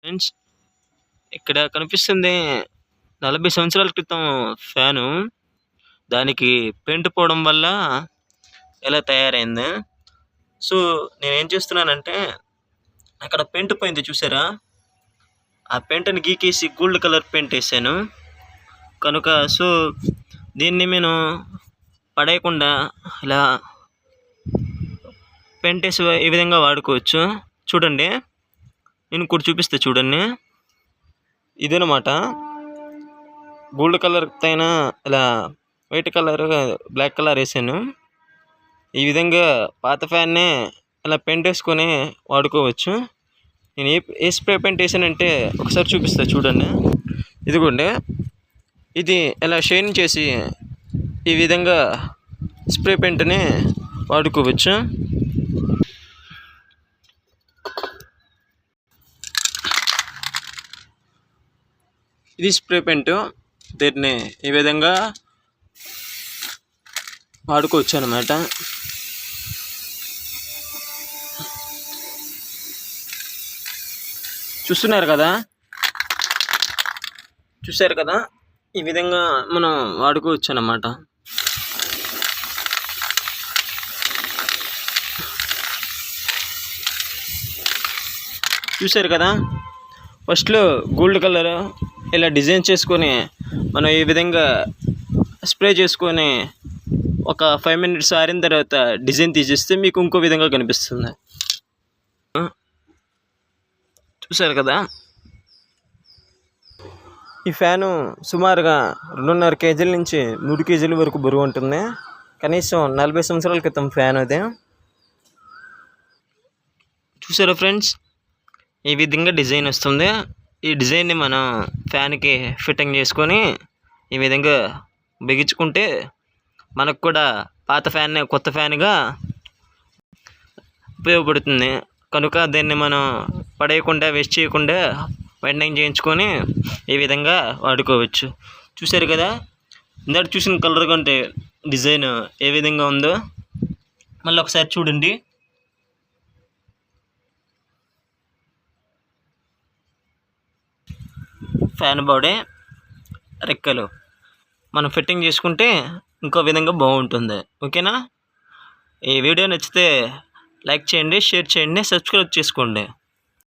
Friends, ఇక్కడ కనిపిస్తుంది 40 సంవత్సరాల క్రితం ఫ్యాను. దానికి పెయింట్ పోవడం వల్ల ఇలా తయారైంది. సో నేనేం చేస్తున్నానంటే, అక్కడ పెయింట్ పోయింది చూసారా, ఆ పెయింట్ని గీకేసి గోల్డ్ కలర్ పెయింట్ వేసాను కనుక. సో దీన్ని నేను పడేయకుండా ఇలా పెయింట్ వేసి ఈ విధంగా వాడుకోవచ్చు. చూడండి, నేను కూడా చూపిస్తే చూడండి. ఇదనమాట గోల్డ్ కలర్ పైన ఇలా వైట్ కలర్, బ్లాక్ కలర్ వేసాను. ఈ విధంగా పాత ఫ్యాన్నే ఇలా పెయింట్ వేసుకొని వాడుకోవచ్చు. నేను ఏ స్ప్రే పెయింట్ వేసానంటే ఒకసారి చూపిస్తా చూడండి. ఇదిగోండి, ఇది ఇలా షైన్ చేసి ఈ విధంగా స్ప్రే పెయింట్ని వాడుకోవచ్చు. ఇది స్ప్రే పెయింట్, దీన్ని ఈ విధంగా వాడుకోవచ్చు అన్నమాట. చూస్తున్నారు కదా, చూసారు కదా, ఈ విధంగా మనం వాడుకోవచ్చు అన్నమాట. చూసారు కదా, ఫస్ట్లో గోల్డ్ కలర్ ఇలా డిజైన్ చేసుకొని మనం ఈ విధంగా స్ప్రే చేసుకొని ఒక 5 minutes ఆరిన తర్వాత డిజైన్ తీసేస్తే మీకు ఇంకో విధంగా కనిపిస్తుంది. చూసారు కదా, ఈ ఫ్యాను సుమారుగా 2.5 kg నుంచి 3 kg వరకు బరువు ఉంటుంది. కనీసం 40 సంవత్సరాల క్రితం ఫ్యాన్ అది. చూసారా ఫ్రెండ్స్, ఈ విధంగా డిజైన్ వస్తుంది. ఈ డిజైన్ని మనం ఫ్యాన్కి ఫిట్టింగ్ చేసుకొని ఈ విధంగా బిగించుకుంటే మనకు కూడా పాత ఫ్యాన్ కొత్త ఫ్యాన్గా ఉపయోగపడుతుంది. కనుక దీన్ని మనం పడేయకుండా, వేస్ట్ చేయకుండా వైండింగ్ చేయించుకొని ఈ విధంగా వాడుకోవచ్చు. చూసారు కదా, ఇందాక చూసిన కలర్ కంటే డిజైన్ ఏ విధంగా ఉందో మళ్ళీ ఒకసారి చూడండి. ఫ్యాన్ బాడీ, రెక్కలు మనం ఫిట్టింగ్ చేసుకుంటే ఇంకో విధంగా బాగుంటుంది. ఓకేనా? ఈ వీడియో నచ్చితే లైక్ చేయండి, షేర్ చేయండి, సబ్స్క్రైబ్ చేసుకోండి.